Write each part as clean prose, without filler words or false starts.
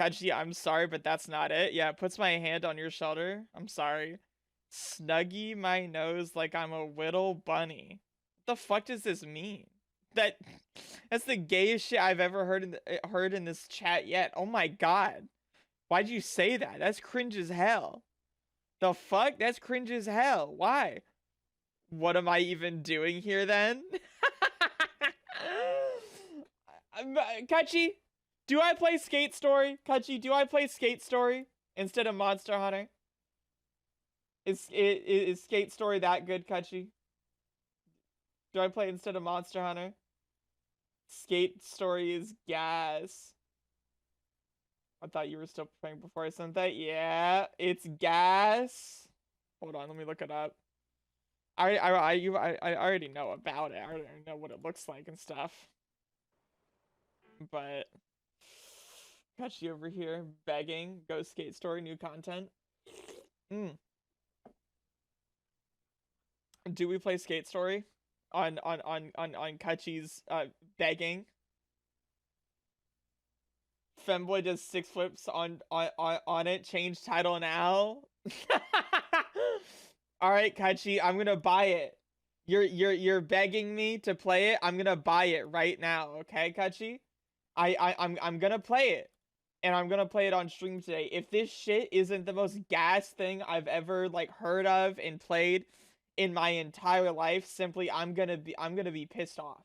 Kachi, I'm sorry, but that's not it. Yeah, puts my hand on your shoulder. I'm sorry. Snuggy my nose like I'm a little bunny. What the fuck does this mean? That that's the gayest shit I've ever heard in this chat yet. Oh my god. Why'd you say that? That's cringe as hell. The fuck? That's cringe as hell. Why? What am I even doing here then? Kachi, do I play Skate Story? Kachi, do I play Skate Story instead of Monster Hunter? Is Skate Story that good, Kachi? Do I play instead of Monster Hunter? Skate Story is gas. I thought you were still playing before I sent that. Yeah, it's gas. Hold on, let me look it up. I already know about it. I already know what it looks like and stuff. But got you over here begging. Go Skate Story, new content. Do we play Skate Story on Kachi's begging? Femboy does 6 flips on it. Change title now. All right, Kachi, I'm gonna buy it. You're begging me to play it. I'm gonna buy it right now. Okay, Kachi. I'm gonna play it, and I'm gonna play it on stream today. If this shit isn't the most gas thing I've ever like heard of and played in my entire life, simply I'm gonna be pissed off.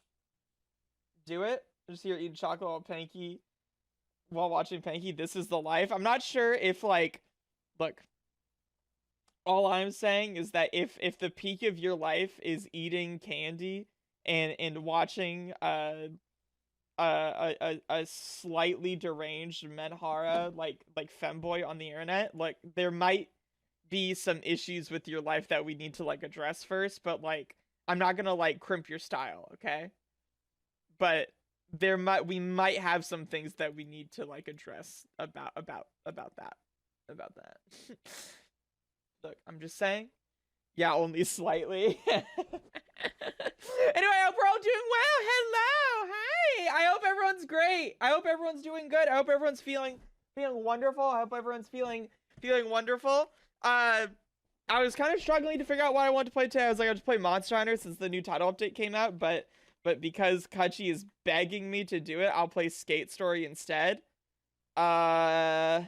Do it. Just here eating chocolate while Panky while watching Panky. This is the life. I'm not sure if like, look. All I'm saying is that if the peak of your life is eating candy and watching a slightly deranged Menhara like femboy on the internet, like there might be some issues with your life that we need to like address first, but like I'm not gonna like crimp your style, okay? But we might have some things that we need to like address about that. Look, I'm just saying. Yeah, only slightly. Anyway, I hope we're all doing well. Hello. Hi. I hope everyone's great. I hope everyone's doing good. I hope everyone's feeling wonderful. I hope everyone's feeling wonderful. I was kind of struggling to figure out what I wanted to play today. I was like, I'll just play Monster Hunter since the new title update came out, but because Kachi is begging me to do it, I'll play Skate Story instead. Femboy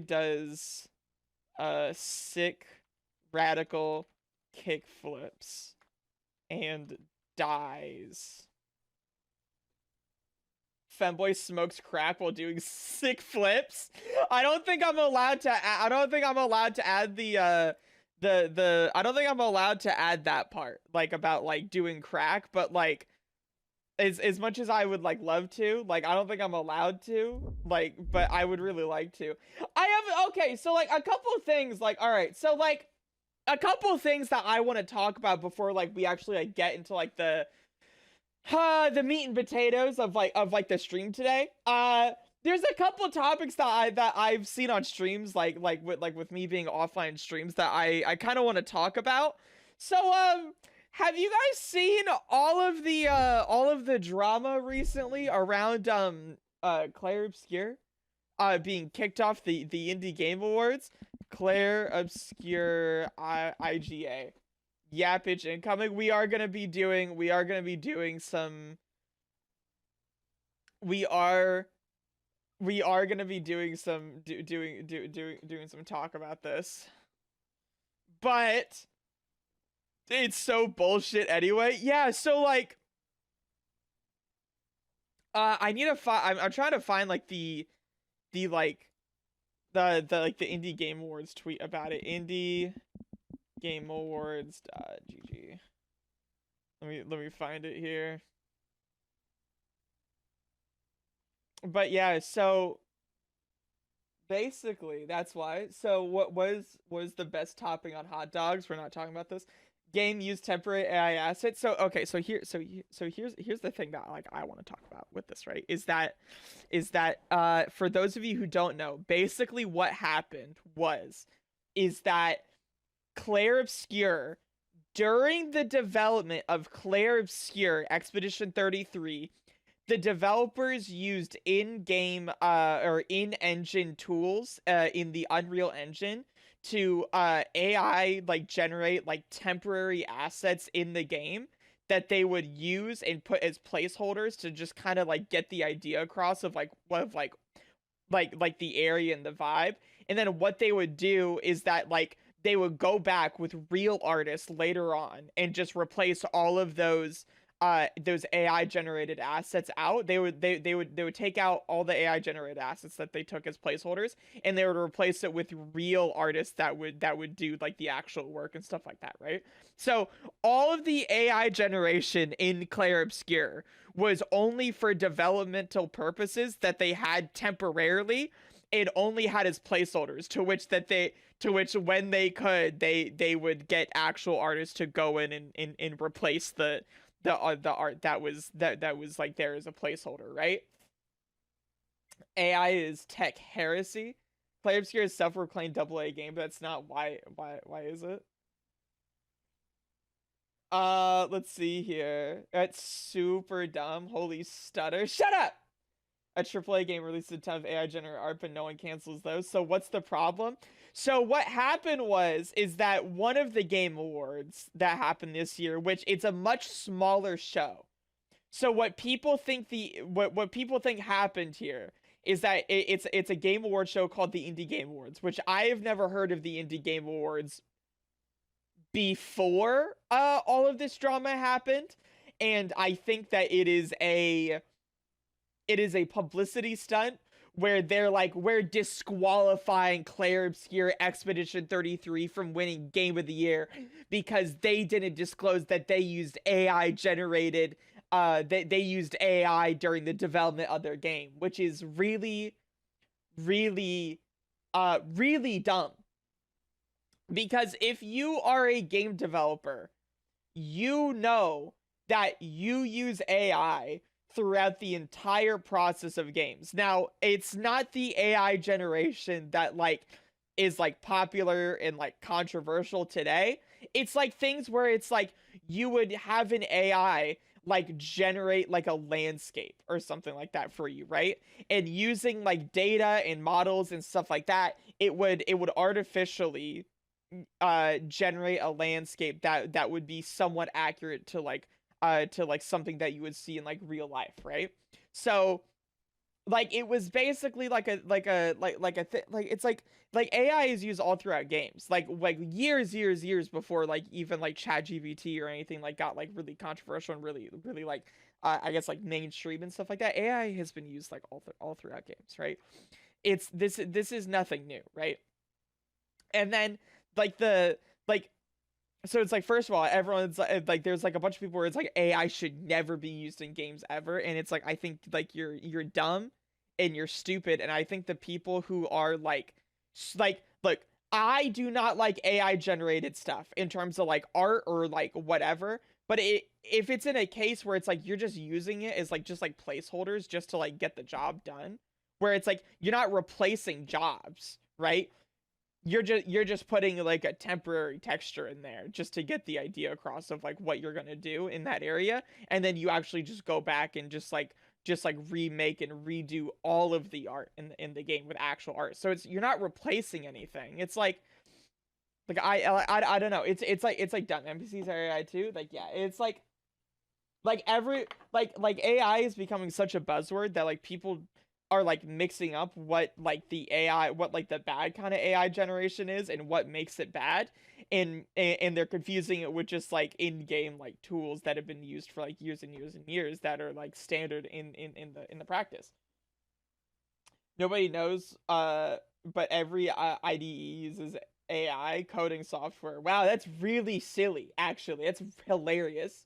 does sick radical kick flips and dies. Femboy smokes crack while doing sick flips. I don't think I'm allowed to add the I don't think I'm allowed to add that part like about like doing crack, but like as much as I would like love to, like I don't think I'm allowed to, like, but I would really like to. Okay, so like a couple of things, like, all right, so like a couple of things that I want to talk about before like we actually like get into like the meat and potatoes of the stream today. There's a couple topics that I've seen on streams like with me being offline streams that I kind of want to talk about. So have you guys seen all of the drama recently around Claire Obscure being kicked off the Indie Game Awards? Claire Obscure IGA. Yapage incoming. We are gonna be doing some doing some talk about this. But it's so bullshit anyway. Yeah, so like I need to find I'm trying to find like the like the Indie Game Awards tweet about it. Indie Game Awards GG. Let me find it here. But yeah, so basically that's why. So what was the best topping on hot dogs? We're not talking about this. Game used temporary AI assets. So okay, so here's the thing that like I want to talk about with this, right? Is that for those of you who don't know, basically what happened is that Claire Obscure, during the development of Claire Obscure Expedition 33, the developers used in-game or in-engine tools in the Unreal Engine to AI like generate like temporary assets in the game that they would use and put as placeholders to just kind of like get the idea across of like what of like the area and the vibe. And then what they would do is that like they would go back with real artists later on and just replace all of those AI generated assets out. They would take out all the AI generated assets that they took as placeholders, and they would replace it with real artists that would do like the actual work and stuff like that, right? So all of the AI generation in Clair Obscur was only for developmental purposes that they had temporarily. It only had as placeholders to which when they could they would get actual artists to go in and replace the art that was like there as a placeholder, right? AI is tech heresy. Clair Obscur is self-proclaimed AA game, but that's not why is it? Let's see here. That's super dumb. Holy stutter. Shut up! A AAA game released a ton of AI generated art, but no one cancels those. So what's the problem? So what happened is that one of the game awards that happened this year, which it's a much smaller show. So what people think happened here is that it's a game award show called the Indie Game Awards, which I have never heard of the Indie Game Awards before all of this drama happened, and I think that it is a publicity stunt where they're like, we're disqualifying Clair Obscur Expedition 33 from winning Game of the Year because they didn't disclose that they used AI generated they used AI during the development of their game, which is really really really dumb. Because if you are a game developer, you know that you use AI throughout the entire process of games. Now, it's not the AI generation that like is like popular and like controversial today. It's like things where it's like you would have an AI like generate like a landscape or something like that for you, right? And using like data and models and stuff like that, it would artificially generate a landscape that would be somewhat accurate to like something that you would see in like real life, right? So like it was basically like it's like AI is used all throughout games, like years before like even like ChatGPT or anything like got like really controversial and really like I guess like mainstream and stuff like that. AI has been used like all throughout games, right? It's this is nothing new, right? And then like the like so it's like first of all everyone's like there's like a bunch of people where it's like AI should never be used in games ever, and it's like I think like you're dumb and you're stupid, and I think the people who are like look, I do not like AI generated stuff in terms of like art or like whatever, but if it's in a case where it's like you're just using it as like just like placeholders just to like get the job done, where it's like you're not replacing jobs, right? You're just putting like a temporary texture in there just to get the idea across of like what you're gonna do in that area, and then you actually just go back and just like remake and redo all of the art in the game with actual art. So it's you're not replacing anything. It's like I don't know. It's like dumb. NPCs are AI too. Like yeah, it's like every like AI is becoming such a buzzword that like people are like mixing up what like the AI what like the bad kind of AI generation is and what makes it bad, and they're confusing it with just like in-game like tools that have been used for like years and years and years that are like standard in the practice. Nobody knows but every IDE uses AI coding software. Wow, that's really silly actually. That's hilarious.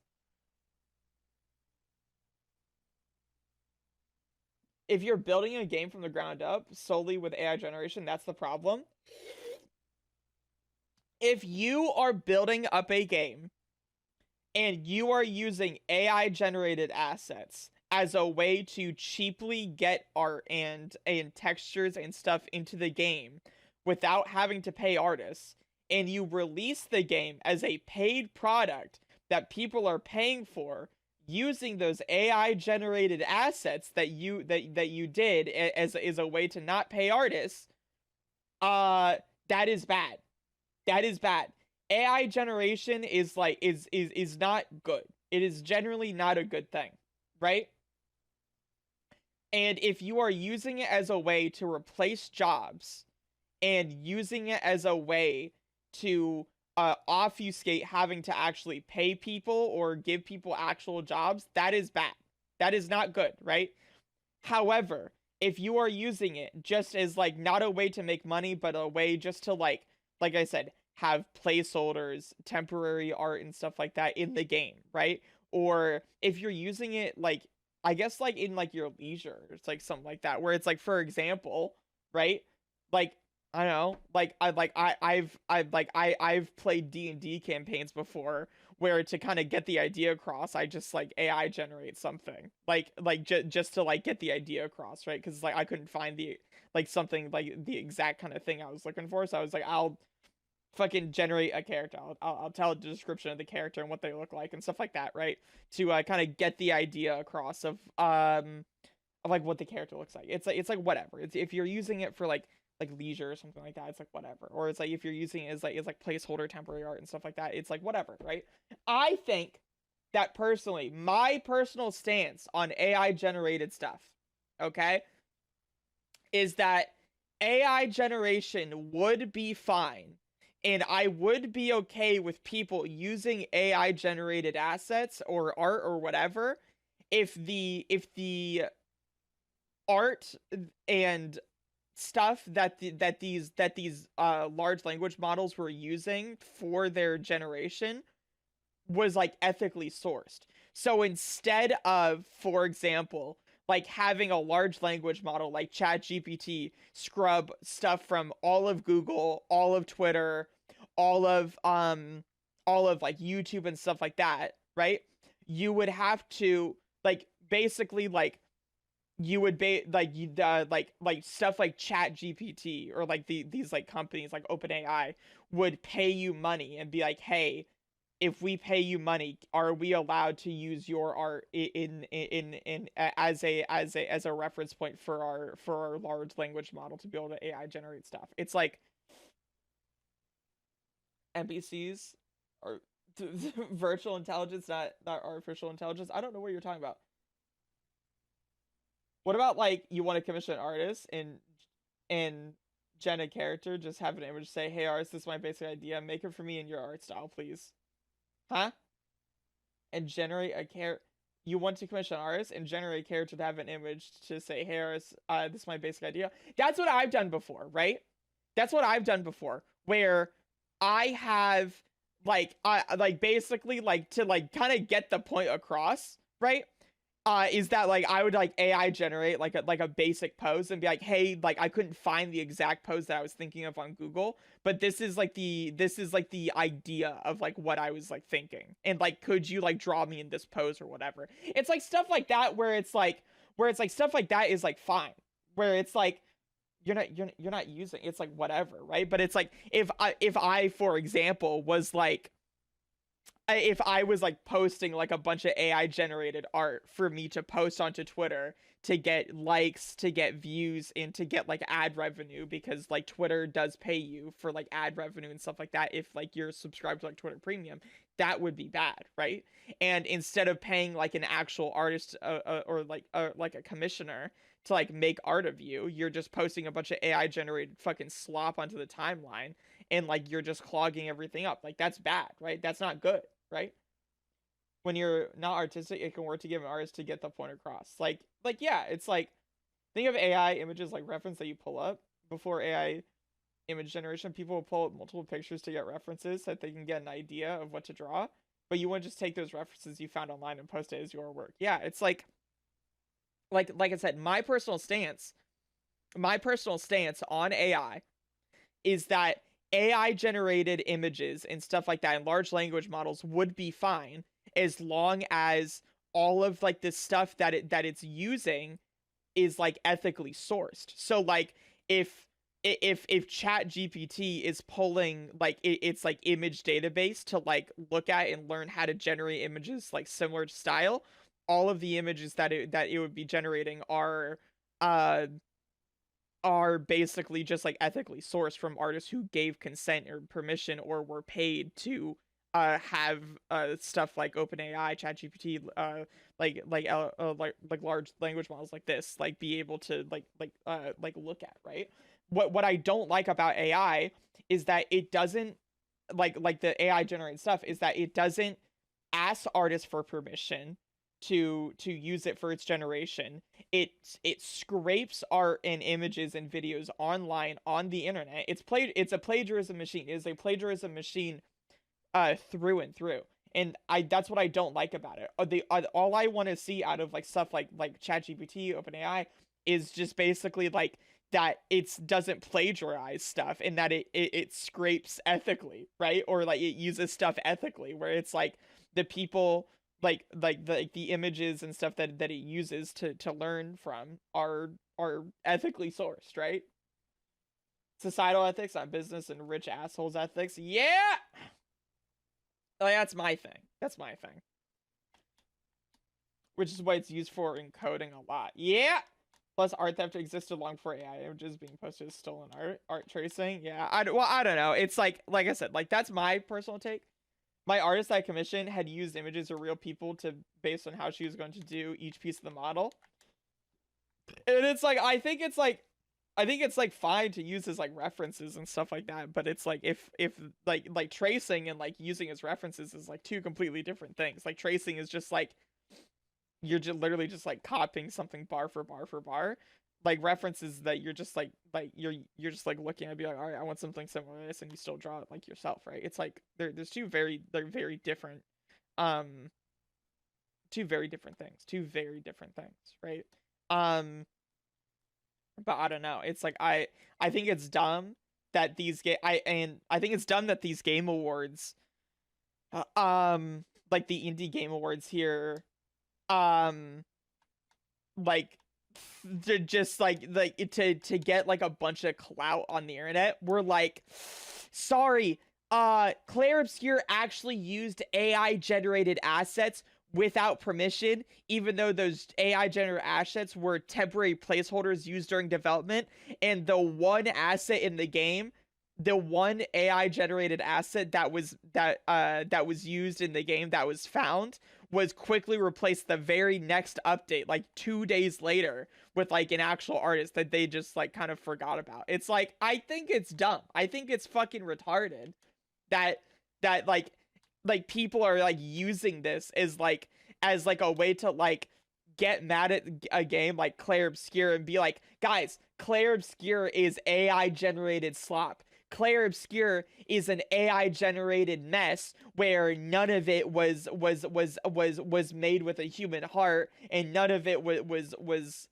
If you're building a game from the ground up solely with AI generation, that's the problem. If you are building up a game and you are using AI generated assets as a way to cheaply get art and textures and stuff into the game without having to pay artists, and you release the game as a paid product that people are paying for, using those AI generated assets that you did as is a way to not pay artists, uh that is bad. That is bad. AI generation is like is not good. It is generally not a good thing, right? And if you are using it as a way to replace jobs and using it as a way to obfuscate having to actually pay people or give people actual jobs, that is bad. That is not good, right? However, if you are using it just as like not a way to make money, but a way just to like I said, have placeholders, temporary art and stuff like that in the game, right? Or if you're using it like I guess like in like your leisure, it's like something like that, where it's like for example, right? Like I don't know, I've played D&D campaigns before where to kind of get the idea across, I just like AI generate something just to like get the idea across, right? Because like I couldn't find the like something like the exact kind of thing I was looking for, so I was like, I'll fucking generate a character. I'll tell a description of the character and what they look like and stuff like that, right? To kind of get the idea across of like what the character looks like. It's like whatever. It's if you're using it for like leisure or something like that, it's like whatever. Or it's like if you're using it as like it's like placeholder temporary art and stuff like that, it's like whatever, right? I think that personally, my personal stance on AI generated stuff, okay, is that AI generation would be fine. And I would be okay with people using AI generated assets or art or whatever if the art and stuff that these large language models were using for their generation was like ethically sourced. So instead of, for example, like having a large language model like ChatGPT scrub stuff from all of Google, all of Twitter, all of like YouTube and stuff like that, right? You would have to like basically like you would be like you like stuff like Chat GPT or like these like companies like OpenAI would pay you money and be like, hey, if we pay you money, are we allowed to use your art as a reference point for our large language model to be able to AI generate stuff? It's like NPCs or virtual intelligence, not artificial intelligence. I don't know what you're talking about. What about like you want to commission an artist and gen a character, just have an image say, "Hey artist, this is my basic idea. Make it for me in your art style, please." Huh? And generate a character. You want to commission an artist and generate a character to have an image to say, "Hey artist, this is my basic idea." That's what I've done before, right? That's what I've done before, where I have I like basically like to like kind of get the point across, right? Is that like I would like AI generate like a basic pose and be like, hey, like I couldn't find the exact pose that I was thinking of on Google, but this is like the idea of like what I was like thinking, and like could you like draw me in this pose or whatever? It's like stuff like that where it's like stuff like that is like fine, where it's like you're not using it's like whatever, right? But it's like if I for example was like if I was like posting like a bunch of AI generated art for me to post onto Twitter to get likes, to get views, and to get like ad revenue, because like Twitter does pay you for like ad revenue and stuff like that if like you're subscribed to like Twitter Premium, that would be bad, right? And instead of paying like an actual artist or like a commissioner to like make art of you, you're just posting a bunch of AI generated fucking slop onto the timeline and like you're just clogging everything up. Like that's bad, right? That's not good, right? When you're not artistic, it can work to give an artist to get the point across. Yeah, it's like think of AI images like reference that you pull up before AI image generation. People will pull up multiple pictures to get references so that they can get an idea of what to draw. But you want to just take those references you found online and post it as your work. Yeah, it's like I said, my personal stance on AI is that AI generated images and stuff like that and large language models would be fine as long as all of like this stuff that it's using is like ethically sourced. So like if if chat gpt is pulling like it's like image database to like look at and learn how to generate images like similar to style, all of the images that it would be generating uh are basically just like ethically sourced from artists who gave consent or permission or were paid to have stuff like OpenAI, ChatGPT, like large language models like this like be able to like look at, right? What I don't like about AI is that it doesn't like the AI generated stuff is that it doesn't ask artists for permission to use it for its generation. It scrapes art and images and videos online on the internet. It's a plagiarism machine. It is a plagiarism machine through and through. And I that's what I don't like about it. All I want to see out of like stuff like ChatGPT, OpenAI is just basically like that it doesn't plagiarize stuff and that it scrapes ethically, right? Or like it uses stuff ethically where it's like the people the images and stuff that it uses to learn from are ethically sourced, right? Societal ethics, not business and rich assholes ethics. Yeah. Like that's my thing. That's my thing. Which is what it's used for in coding a lot. Yeah. Plus, art theft existed long before AI images being posted as stolen art tracing. Yeah, I don't know. It's like I said, like that's my personal take. My artist I commissioned had used images of real people to based on how she was going to do each piece of the model. And it's like I think it's like fine to use as like references and stuff like that, but it's like if like tracing and like using as references is like two completely different things. Like tracing is just like you're just literally just like copying something bar for bar for bar. Like references that you're just like you're just like looking at be like, all right, I want something similar to this, and you still draw it like yourself, right? It's like there's they're very different um two very different things, right? Um but I don't know. It's like I think it's dumb that I think it's dumb that these game awards like the indie game awards here um like to just to get like a bunch of clout on the internet we're like sorry Claire Obscure actually used AI generated assets without permission, even though those AI generated assets were temporary placeholders used during development, and the one asset in the game, the one AI generated asset that was used in the game that was found was quickly replaced the very next update, like 2 days later, with like an actual artist that they just like kind of forgot about. It's like I think it's dumb. I think it's fucking retarded that that people are like using this as like a way to like get mad at a game like Claire Obscure and be like, guys, Claire Obscure is AI generated slop. Claire Obscure is an AI generated mess where none of it was made with a human heart, and none of it was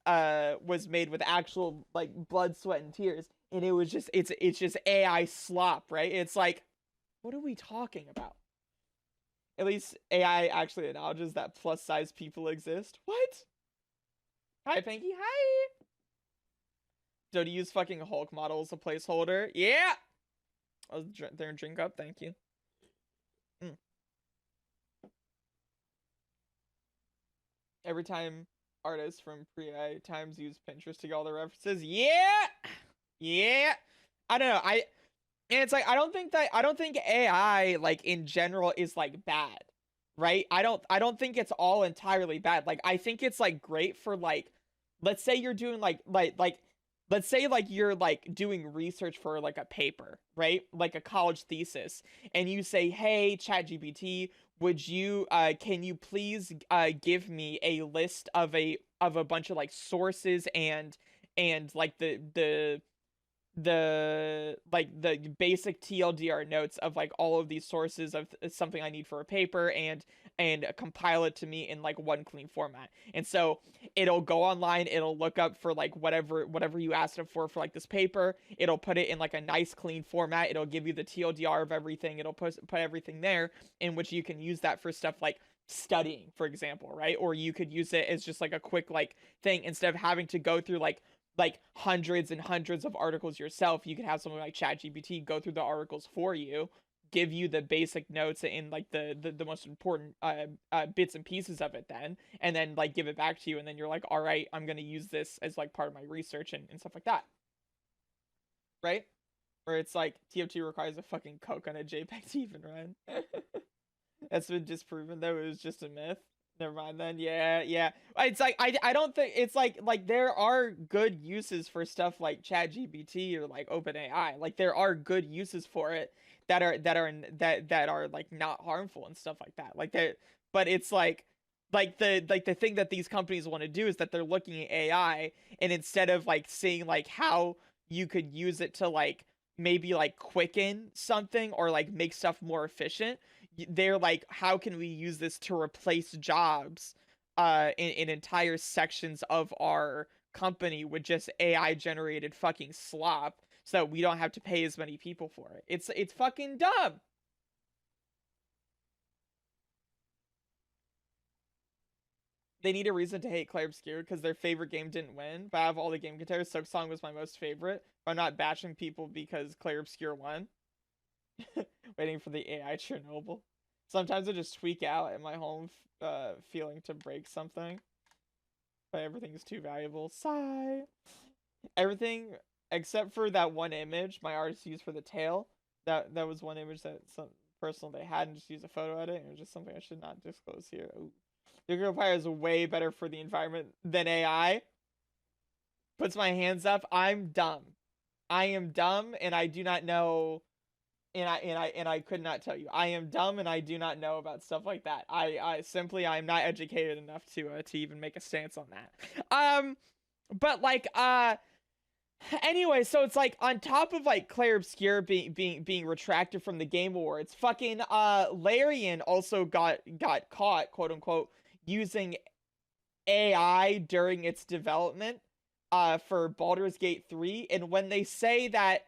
made with actual like blood, sweat, and tears. And it was just it's just AI slop, right? It's like, what are we talking about? At least AI actually acknowledges that plus size people exist. What? Hi, Panky. Hi. So to use fucking Hulk model as a placeholder? Yeah. I was there and drink up. Thank you. Mm. Every time artists from pre-AI times use Pinterest to get all their references. Yeah. Yeah. I don't know. And it's like I don't think AI like in general is like bad, right? I don't think it's all entirely bad. Like I think it's like great for like let's say you're doing let's say like you're like doing research for like a paper, right? Like a college thesis, and you say, "Hey, ChatGPT, would you can you please give me a list of a bunch of like sources and like the basic TLDR notes of like all of these sources of something I need for a paper and compile it to me in like one clean format." And so it'll go online, it'll look up for like whatever you asked it for like this paper, it'll put it in like a nice clean format, it'll give you the TLDR of everything, it'll put everything there in which you can use that for stuff like studying, for example, right? Or you could use it as just like a quick like thing instead of having to go through like like hundreds and hundreds of articles yourself, you could have someone like ChatGPT go through the articles for you, give you the basic notes and like the most important bits and pieces of it then, and then like give it back to you, and then you're like, all right, I'm gonna use this as like part of my research and stuff like that, right? Or it's like TF2 requires a fucking Coke on a JPEG to even run. That's been disproven though. It was just a myth. Never mind then. Yeah, yeah. It's like I don't think it's like there are good uses for stuff like ChatGPT or like OpenAI. Like there are good uses for it that are like not harmful and stuff like that. Like that, but it's like the thing that these companies want to do is that they're looking at AI, and instead of like seeing like how you could use it to like maybe like quicken something or like make stuff more efficient, they're like, how can we use this to replace jobs in entire sections of our company with just AI generated fucking slop, so that we don't have to pay as many people for it. It's fucking dumb. They need a reason to hate Clair Obscur because their favorite game didn't win. But out of all the game contenders, Silksong was my most favorite. I'm not bashing people because Clair Obscur won. Waiting for the AI Chernobyl. Sometimes I just tweak out at my home feeling to break something. But everything is too valuable. Sigh. Everything except for that one image my artist used for the tail. That was one image that some personal they had and just used a photo edit. It was just something I should not disclose here. Ooh. Nuclear fire is way better for the environment than AI. Puts my hands up. I'm dumb. I am dumb, and I do not know. And I could not tell you. I am dumb, and I do not know about stuff like that. I simply I'm not educated enough to even make a stance on that. But like anyway, so it's like on top of like Clair Obscur being retracted from the Game Awards, fucking Larian also got caught, quote unquote, using AI during its development for Baldur's Gate 3. And when they say that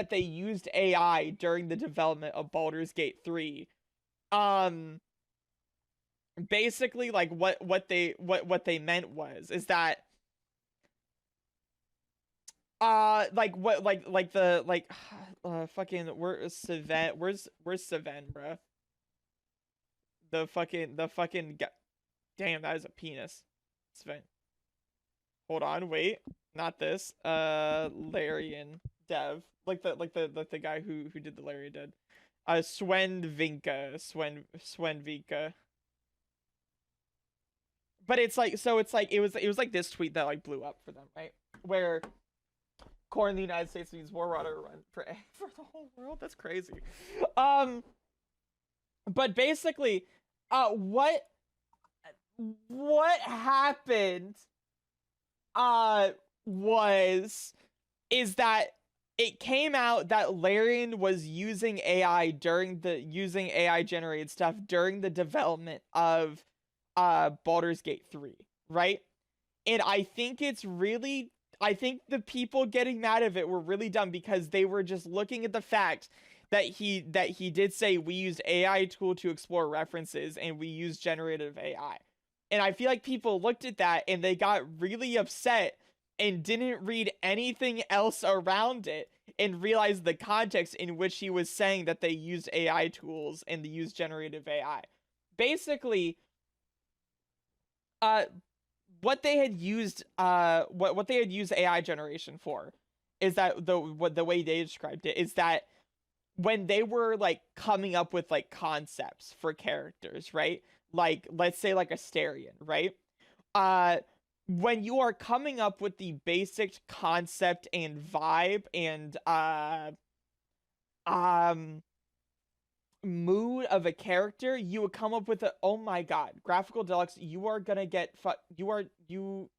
they used AI during the development of Baldur's Gate 3, basically like what they meant was is that like what like the like fucking where's Savan, where's Savan, bruh? The fucking damn, that is a penis. Savan. Hold on, wait. Not this. Larian dev. Like the guy who did the Larian dev. Swenvinka. But it's like, so it's like it was like this tweet that like blew up for them, right? Where core in the United States needs more water run for the whole world. That's crazy. But basically, what happened was is that it came out that Larian was using AI generated stuff during the development of Baldur's Gate 3, right? And I think the people getting mad at it were really dumb because they were just looking at the fact that he did say we used AI tool to explore references and we used generative AI. And I feel like people looked at that and they got really upset and didn't read anything else around it and realized the context in which he was saying that they used AI tools and they used generative AI. Basically, what they had used AI generation for is that the way they described it is that when they were like coming up with like concepts for characters, right? Like let's say like Asterion, right? When you are coming up with the basic concept and vibe and mood of a character, you would come up with oh my god, graphical deluxe, you are gonna get you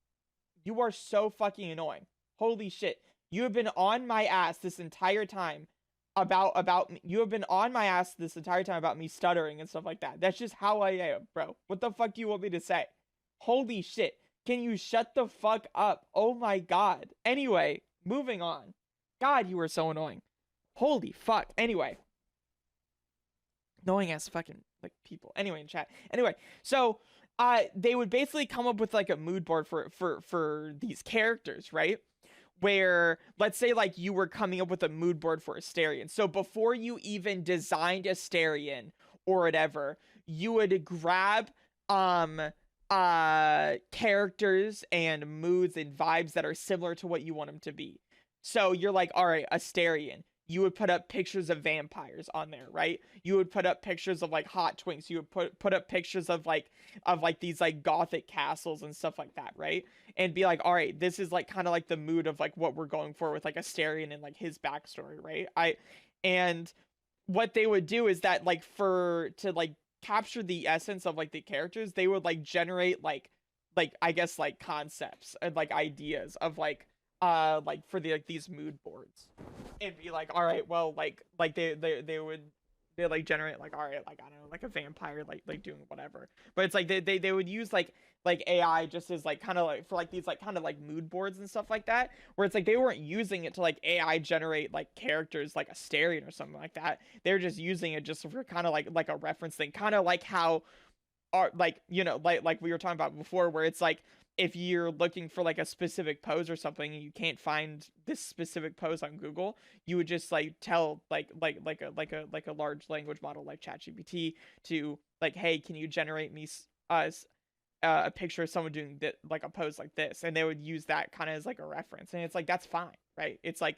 are so fucking annoying. Holy shit. You have been on my ass this entire time about me. You have been on my ass this entire time about me stuttering and stuff like that. That's just how I am, bro. What the fuck do you want me to say? Holy shit. Can you shut the fuck up? Oh my god. Anyway, moving on. God, you were so annoying. Holy fuck. Anyway. Annoying ass fucking like people. Anyway, in chat. Anyway, so they would basically come up with like a mood board for these characters, right? Where let's say like you were coming up with a mood board for Asterion. So before you even designed Asterion or whatever, you would grab um characters and moods and vibes that are similar to what you want them to be. So you're like, all right, Asterion. You would put up pictures of vampires on there, right? You would put up pictures of like hot twinks. You would put up pictures of like these like gothic castles and stuff like that, right? And be like, all right, this is like kind of like the mood of like what we're going for with like Asterion and like his backstory, right? And what they would do is that like for to like capture the essence of like the characters, they would like generate like I guess like concepts and like ideas of like for the like these mood boards and be like, all right, well like they would they like generate like, all right, like I don't know, like a vampire like doing whatever. But it's like they would use like AI just as like kind of like for like these like kind of like mood boards and stuff like that, where it's like they weren't using it to like AI generate like characters like a Asterion or something like that. They were just using it just for kind of like a reference thing, kind of like how are like like we were talking about before, where it's like if you're looking for like a specific pose or something and you can't find this specific pose on Google, you would just like tell like a large language model like ChatGPT to like, hey, can you generate me a picture of someone doing like a pose like this, and they would use that kind of as like a reference, and it's like that's fine, right? It's like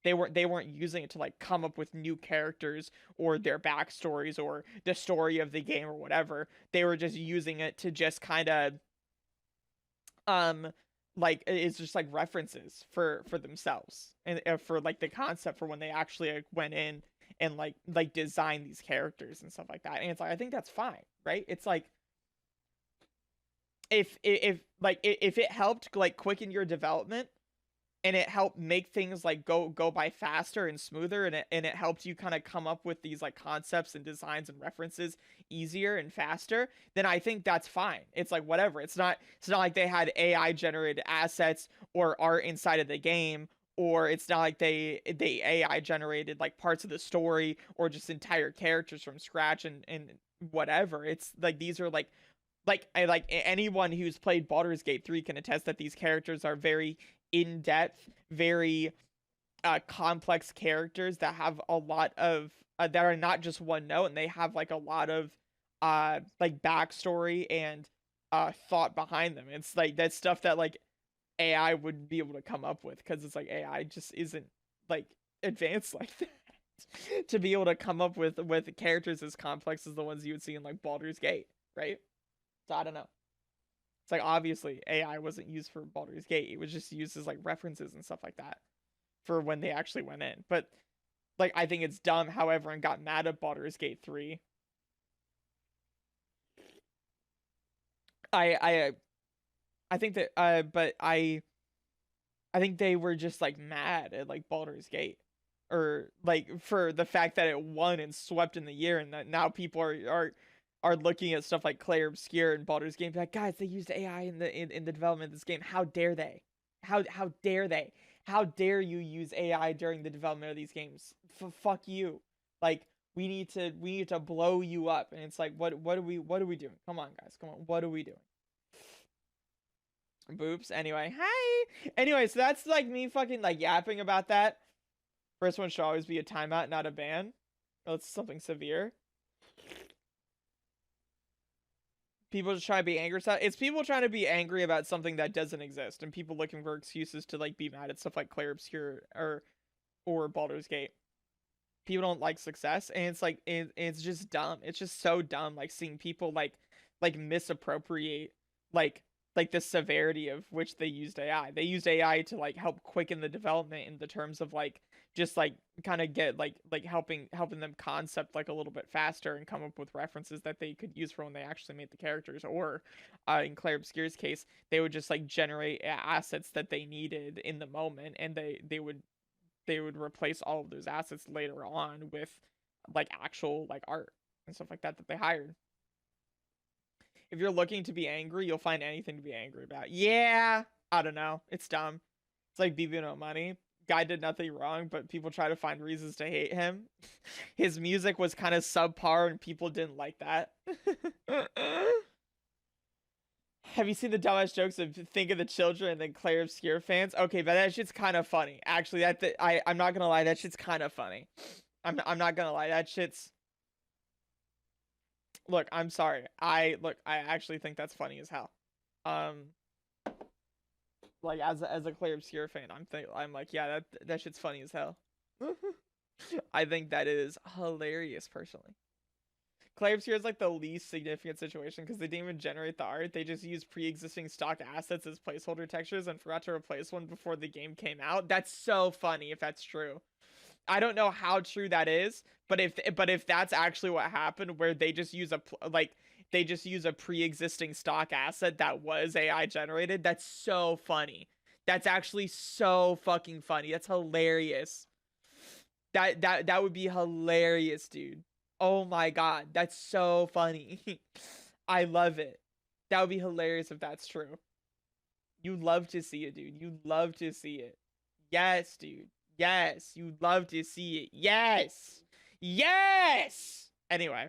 they weren't using it to like come up with new characters or their backstories or the story of the game or whatever. They were just using it to just kind of um like it's just like references for themselves and for like the concept for when they actually like, went in and like designed these characters and stuff like that. And it's like I think that's fine, right? It's like if it helped like quicken your development and it helped make things like go by faster and smoother, and it helped you kind of come up with these like concepts and designs and references easier and faster, then I think that's fine. It's like whatever. It's not like they had AI generated assets or art inside of the game, or it's not like they AI generated like parts of the story or just entire characters from scratch and whatever. It's like these are like anyone who's played Baldur's Gate 3 can attest that these characters are very in-depth, very complex characters that have a lot of that are not just one note, and they have like a lot of like backstory and thought behind them. It's like that stuff that like AI would be able to come up with, because it's like AI just isn't like advanced like that to be able to come up with characters as complex as the ones you would see in like Baldur's Gate, right? So I don't know. It's like obviously AI wasn't used for Baldur's Gate. It was just used as like references and stuff like that for when they actually went in. But like I think it's dumb, however, and got mad at Baldur's Gate 3. I I think that but I think they were just like mad at like Baldur's Gate, or like for the fact that it won and swept in the year, and that now people are looking at stuff like Clair Obscure and Baldur's Gate, like, guys, they used AI in the development of this game. How dare they? How dare they? How dare you use AI during the development of these games? Fuck you. Like we need to blow you up. And it's like what are we doing? Come on, guys. Come on. What are we doing? Boops. Anyway, hi. Anyway, so that's like me fucking like yapping about that. First one should always be a timeout, not a ban. Oh, it's something severe. People just trying to be angry. It's people trying to be angry about something that doesn't exist, and people looking for excuses to like be mad at stuff like Clair Obscure or Baldur's Gate. People don't like success, and it's like it's just dumb. It's just so dumb, like seeing people like misappropriate like the severity of which they used AI. They used AI to like help quicken the development in the terms of like just like kind of get like helping them concept like a little bit faster and come up with references that they could use for when they actually made the characters. Or in Clair Obscure's case, they would just like generate assets that they needed in the moment, and they would replace all of those assets later on with like actual like art and stuff like that that they hired. If you're looking to be angry, you'll find anything to be angry about. Yeah, I don't know. It's dumb. It's like BB No Money. Guy did nothing wrong, but people try to find reasons to hate him. His music was kind of subpar, and people didn't like that. Have you seen the dumbass jokes of Think of the Children and then Claire Obscure fans? Okay, but that shit's kind of funny. Actually, I'm not gonna lie, that shit's kind of funny. I'm not gonna lie, that shit's. Look, I'm sorry. I actually think that's funny as hell. Um, like as a Claire Obscure fan, I'm like, yeah, that shit's funny as hell. I think that is hilarious personally. Claire Obscure is like the least significant situation because they didn't even generate the art. They just used pre-existing stock assets as placeholder textures and forgot to replace one before the game came out. That's so funny if that's true. I don't know how true that is, but if that's actually what happened, where they just use a pre-existing stock asset that was AI generated, that's so funny. That's actually so fucking funny. That's hilarious. That would be hilarious, dude. Oh my god, that's so funny. I love it. That would be hilarious if that's true. You love to see it, dude. You love to see it. Yes, dude. Yes, you love to see it. Yes. Yes. Anyway.